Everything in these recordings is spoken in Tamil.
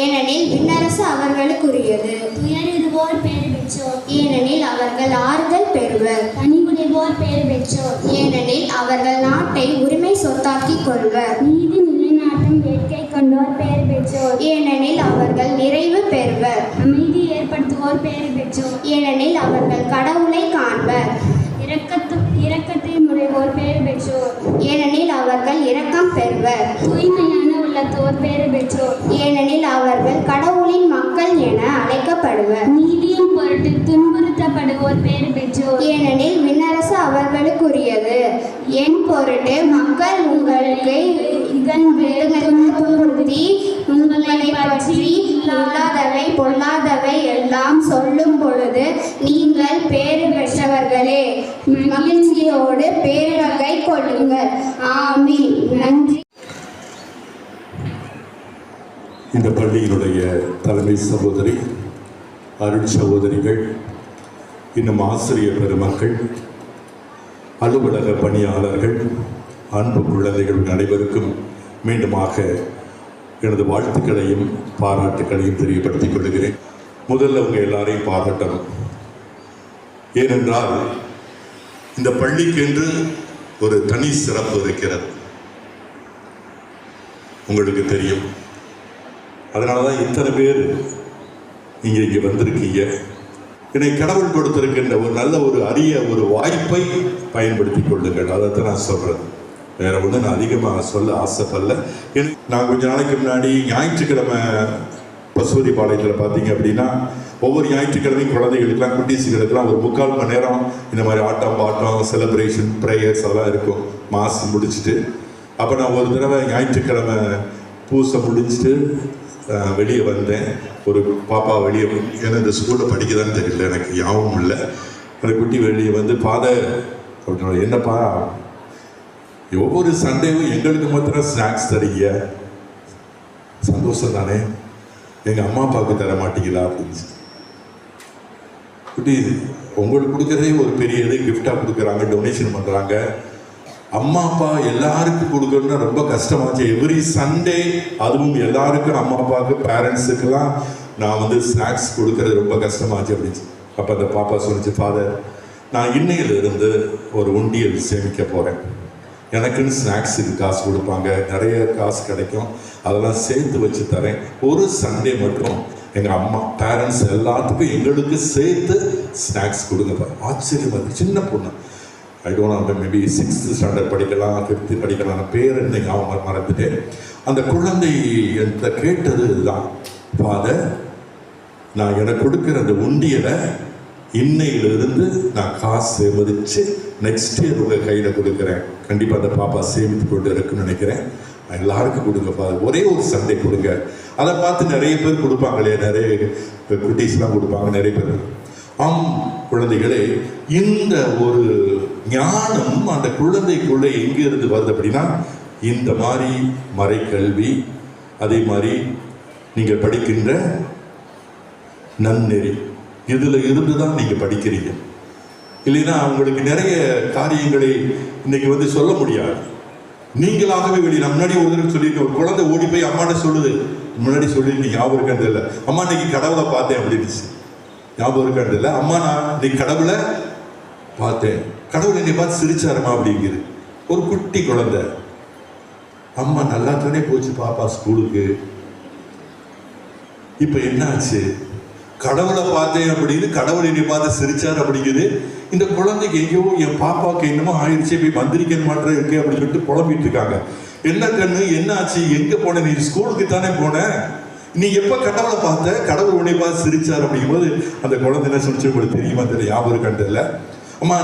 ஏனெனில் விண்ணரசு அவர்களுக்குரியது. துயருவோர் பேறு பெற்றோர், ஏனெனில் அவர்கள் ஆறுதல் பெறுவர். பணிபுரிவோர் பேறு பெற்றோர், ஏனெனில் அவர்கள் நாட்டை உரிமை சொத்தாக்கிக் கொள்வர். நீதி நிலைநாட்டும் வேட்கை கொண்டோர் பேறு பெற்றோர், ஏனெனில் அவர்கள் நிறைவு பெறுவர். அமைதி ஏற்படுத்துவோர் பேறு பெற்றோர், ஏனெனில் அவர்கள் கடவுளை காண்பர். இரக்கத்தை முறைவோர் பேறு பெற்றோர், ஏனெனில் அவர்கள் இரக்கம் பெறுவர். தூய்மையான உள்ளத்தோர் பேறு பெற்றோர், ஏனெனில் அவர்கள் கடவுளின் மக்கள் என அழைக்கப்படுவர். நீதியின் பொருட்டு துன்புறுத்தப்படுவோர் பேறு பெற்றோர், ஏனெனில் விண்ணரசு அவர்களுக்குரியது. என் பொருட்டு மக்கள் உங்களுக்கு துன்புறுத்தி உங்களை பற்றி இல்லாதவை பொல்லாதவை எல்லாம் சொல்லும் பொழுது நீங்கள் பேறு பெற்றவர்களே. மகிழ்ச்சியோடு பேருவகை கொள்ளுங்கள். ஆமீன். நன்றி. இந்த பள்ளியினுடைய தலைமை சகோதரி, அருள் சகோதரிகள், இன்னும் ஆசிரியர் பெருமக்கள், அலுவலக பணியாளர்கள், அன்பு குழந்தைகள் அனைவருக்கும் மீண்டுமாக எனது வாழ்த்துக்களையும் பாராட்டுக்களையும் தெரியப்படுத்திக் கொள்கிறேன். முதல்ல உங்கள் எல்லாரையும் பாராட்டணும். ஏனென்றால் இந்த பள்ளிக்கென்று ஒரு தனி சிறப்பு இருக்கிறது, உங்களுக்கு தெரியும். அதனால தான் இத்தனை பேர் இங்கே வந்திருக்கீங்க. என்னை கடவுள் கொடுத்திருக்கின்ற ஒரு நல்ல ஒரு அரிய ஒரு வாய்ப்பை பயன்படுத்தி கொள்ளுங்கள். அதைத்தான் நான் சொல்றேன். வேற ஒன்று நான் அதிகமாக சொல்ல ஆசைப்படல. நான் கொஞ்ச நாளைக்கு முன்னாடி ஞாயிற்றுக்கிழமை பசுபதி பாளையத்தில் பார்த்தீங்க அப்படின்னா ஒவ்வொரு ஞாயிற்றுக்கிழமையும் குழந்தைகளுக்கெல்லாம் குட்டீஸுகளுக்கெல்லாம் ஒரு 3/4 மணி நேரம் இந்த மாதிரி ஆட்டம் பாட்டம் செலிப்ரேஷன் ப்ரேயர்ஸ் அதெல்லாம் இருக்கும் மாஸ் முடிச்சுட்டு. அப்போ நான் ஒரு தடவை ஞாயிற்றுக்கிழமை பூசை முடிச்சுட்டு வெளியே வந்தேன். ஒரு பாப்பா வெளியே, ஏன்னா இந்த ஸ்கூலில் படிக்கதான்னு தெரியல, எனக்கு யாவும் இல்லை. அந்த குட்டி வெளியே வந்து ஃபாதர் அப்படின்னு, என்னப்பா ஒவ்வொரு சண்டேவும் எங்களுக்கு மாத்திரம் ஸ்நாக்ஸ் தரீங்க, சந்தோஷம் தானே, எங்கள் அம்மா அப்பாவுக்கு தர மாட்டீங்களா அப்படின்னு. குட்டி உங்களுக்கு கொடுக்குறதே ஒரு பெரிய இது கிஃப்டாக கொடுக்குறாங்க, டொனேஷன் பண்ணுறாங்க. அம்மா அப்பா எல்லாருக்கும் கொடுக்கணும்னா ரொம்ப கஷ்டமாச்சு. எவ்ரி சண்டே அதுவும் எல்லாருக்கும் அம்மா அப்பாவுக்கு பேரண்ட்ஸுக்கெல்லாம் நான் வந்து ஸ்நாக்ஸ் கொடுக்கறது ரொம்ப கஷ்டமாச்சு அப்படின்னு. அப்போ அந்த பாப்பா சொல்லிச்சு, ஃபாதர் நான் இன்னையிலிருந்து ஒரு உண்டியல் சேமிக்க போகிறேன். எனக்குன்னு ஸ்நாக்ஸுக்கு காசு கொடுப்பாங்க, நிறைய காசு கிடைக்கும், அதெல்லாம் சேர்த்து வச்சு தரேன். ஒரு சண்டே மட்டும் எங்கள் அம்மா பேரண்ட்ஸ் எல்லாத்துக்கும் எங்களுக்கு சேர்த்து ஸ்நாக்ஸ் கொடுங்க. ஆச்சரியம். அது சின்ன பொண்ணு, I don't know, maybe 6th standard படிக்கலாம், 5th படிக்கலாம், பேர் இன்னைக்கு அவங்க மறந்துட்டேன். அந்த குழந்தை என்கிட்ட கேட்டது இதுதான், ஃபாதர் நான் எனக்கு கொடுக்குற அந்த உண்டியலை இன்னையிலிருந்து நான் காசு சேமிச்சு நெக்ஸ்ட் இயர் உங்கள் கையில் கொடுக்குறேன். கண்டிப்பாக அந்த பாப்பா சேமித்து கொண்டு இருக்குன்னு நினைக்கிறேன். எல்லாருக்கும் கொடுங்க ஃபாதர், ஒரே ஒரு சண்டே கொடுங்க. அதை பார்த்து நிறைய பேர் கொடுப்பாங்களே, நிறைய குட்டீஸ்லாம் கொடுப்பாங்க நிறைய பேர். ஆம் குழந்தைகளே, இந்த ஒரு ஞானம் அந்த குழந்தைக்குள்ளே எங்கிருந்து வருது அப்படின்னா இந்த மாதிரி மறைக்கல்வி, அதே மாதிரி நீங்கள் படிக்கின்ற நன்னெறி, இதில் இருந்து தான் நீங்கள் படிக்கிறீங்க. இல்லைன்னா உங்களுக்கு நிறைய காரியங்களை இன்னைக்கு வந்து சொல்ல முடியாது. நீங்களாகவே நான் முன்னாடி ஒரு தடவை சொல்லியிருக்கேன், ஒரு குழந்தை ஓடி போய் அம்மாட்ட சொல்லுது, முன்னாடி சொல்லியிருக்கீங்க ஞாபகம் இருக்காது இல்லை, அம்மா இன்னைக்கு கடவுளை பார்த்தேன் அப்படின்னு. ஞாபகம் இருக்காது இல்லை, அம்மா நான் இன்னைக்கு கடவுளை பார்த்தேன், கடவுள் என்னை பார்த்து சிரிச்சாருமா அப்படிங்குது. ஒரு குட்டி குழந்தை, அம்மா நல்லா தானே போச்சு பாப்பா ஸ்கூலுக்கு, இப்ப என்ன ஆச்சு, கடவுளை பார்த்தேன் அப்படின்னு, கடவுள் என்னை பார்த்து சிரிச்சார் அப்படிங்குது. இந்த குழந்தைக்கு ஐயோ என் பாப்பாவுக்கு என்னமோ ஆயிடுச்சு, போய் மந்திரிக்கன் மாற்ற இருக்கு அப்படின்னு சொல்லிட்டு புலம்பிட்டு இருக்காங்க. என்ன கண்ணு, என்ன ஆச்சு, எங்க போன, நீ ஸ்கூலுக்கு தானே போன, நீ எப்ப கடவுளை பார்த்த, கடவுள் உன்னை பார்த்து சிரிச்சார் அப்படிங்கும்போது அந்த குழந்தை என்ன சொல்லிச்சு உங்களுக்கு தெரியுமா தெரியல, ஞாபகம் இருக்கான்ல, அம்மா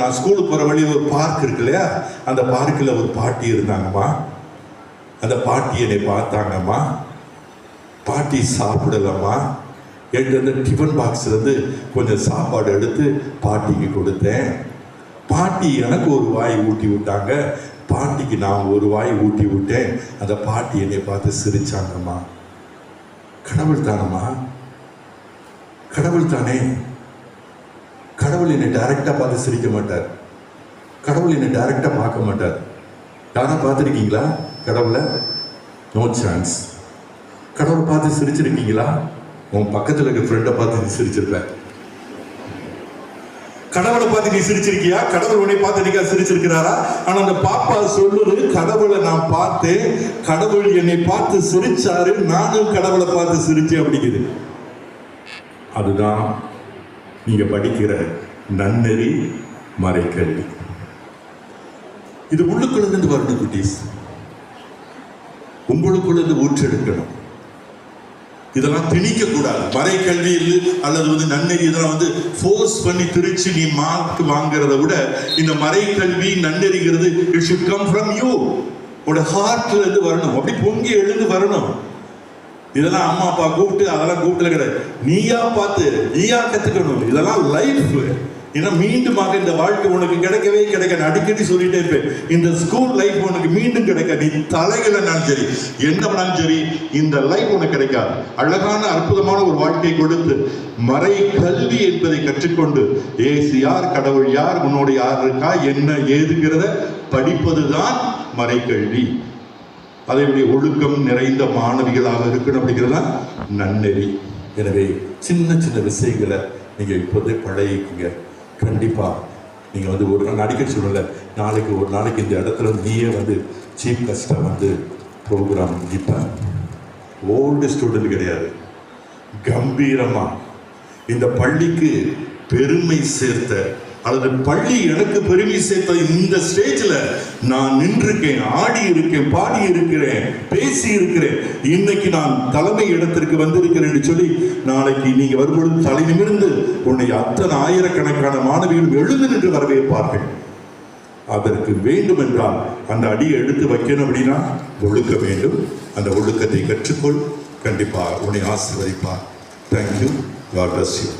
நான் ஸ்கூலுக்கு போற வழி ஒரு பார்க் இருக்கு இல்லையா, அந்த பார்க்கில் ஒரு பாட்டி இருந்தாங்கம்மா, அந்த பாட்டி என்னை பார்த்தாங்கம்மா, பாட்டி சாப்பிடலம்மா, என்கிட்ட இந்த டிஃபன் பாக்ஸ்லேருந்து கொஞ்சம் சாப்பாடு எடுத்து பாட்டிக்கு கொடுத்தேன், பாட்டி எனக்கு ஒரு வாய் ஊட்டி விட்டாங்க, பாட்டிக்கு நான் ஒரு வாய் ஊட்டி விட்டேன், அந்த பாட்டி என்னை பார்த்து சிரிச்சாங்கம்மா. கடவுள் தானம்மா, கடவுள் தானே, கடவுள் என்னை டைரக்டா பார்த்து சிரிக்க மாட்டார், கடவுள் என்னை டைரக்டா பார்க்க மாட்டார். யாரா பார்த்துருக்கீங்களா கடவுளை? No chance. கடவுளை பார்த்து சிரிச்சிருக்கீங்களா? உன் பக்கத்தில் இருக்க ஃப்ரெண்டை பார்த்து நீ சிரிச்சிருப்ப. கடவுளை பார்த்து நீ சிரிச்சிருக்கியா? கடவுள் உன்னை பார்த்து என்னைக்கா சிரிச்சிருக்கிறாரா? ஆனா அந்த பாப்பா சொல்லுது, கடவுளை நான் பார்த்தேன், கடவுள் என்னை பார்த்து சிரிச்சாரு, நானும் கடவுளை பார்த்து சிரிச்சேன் அப்படிங்குது. அதுதான் நீங்க படிக்கிற நன்னெறி மறைக்கல்வி. இது உள்ளுக்குள்ள இருந்து வரணும் குட்டீஸ், உங்களுக்குள்ள இருந்து ஊற்றெடுக்கணும். இதெல்லாம் திணிக்க கூடாது. மறைக்கல்வியில் அல்லது வந்து நன்னெறி இதெல்லாம் வந்து ஃபோர்ஸ் பண்ணி திரிச்சு நீ மார்க் வாங்குறத விட இந்த மறைக்கல்வி நன்னெறிங்கிறது it should come from you, உங்களோட ஹார்ட்ல இருந்து வரணும், அப்படி பொங்கி எழுந்து வரணும். இதெல்லாம் அம்மா அப்பா கூப்பிட்டு அதெல்லாம் கூப்பிட்டு கிடையாது, நீயா பார்த்து நீயா கத்துக்கணும். இதெல்லாம் லைஃப். ஏன்னா மீண்டுமாக இந்த வாழ்க்கை உனக்கு கிடைக்கவே கிடைக்க, அடிக்கடி சொல்லிட்டே இருப்பேன், இந்த ஸ்கூல் லைஃப் உனக்கு மீண்டும் கிடைக்க, நீ தலைகளாலும் சரி என்ன பண்ணாலும் சரி இந்த லைஃப் உனக்கு கிடைக்காது. அழகான அற்புதமான ஒரு வாழ்க்கையை கொடுத்து மறை கல்வி என்பதை கற்றுக்கொண்டு ஏசு யார், கடவுள் யார், உன்னோட யார் இருக்கா, என்ன ஏதுங்கிறத படிப்பதுதான் மறைக்கல்வி. அதேபடி ஒழுக்கம் நிறைந்த மாணவிகளாக இருக்கணும் அப்படிங்கிறதுதான் நன்னெறி. எனவே சின்ன சின்ன விஷயங்களை நீங்க இப்போதே பழகிக்குங்க. கண்டிப்பா நீங்க வந்து ஒரு நாள் அடிக்கடி சொல்லல, நாளைக்கு ஒரு நாளைக்கு இந்த இடத்துல நீயே வந்து சீஃப் கெஸ்டா வந்து ப்ரோக்ராம் இப்ப ஓல்டு ஸ்டூடெண்ட் கிடையாது, கம்பீரமா இந்த பள்ளிக்கு பெருமை சேர்த்த அல்லது பள்ளி எனக்கு பெருமை சேர்த்த இந்த ஸ்டேஜ்ல நான் நின்றிருக்கேன், ஆடி இருக்கேன், பாடி இருக்கிறேன், பேசி இருக்கிறேன், இன்னைக்கு நான் தலைமை இடத்திற்கு வந்திருக்கிறேன் சொல்லி நாளைக்கு நீங்க வரும்பொழுது தலை நிமிர்ந்து உன்னை அத்தனை ஆயிரக்கணக்கான மாணவிகள் எழுந்து நின்று வரவேற்பார்கள். அதற்கு வேண்டும் என்றால் அந்த அடியை எடுத்து வைக்கணும் அப்படின்னா ஒழுக்க வேண்டும். அந்த ஒழுக்கத்தை கற்றுக்கொள், கண்டிப்பா உன்னை ஆசீர்வதிப்பார். தேங்க்யூ. God bless you.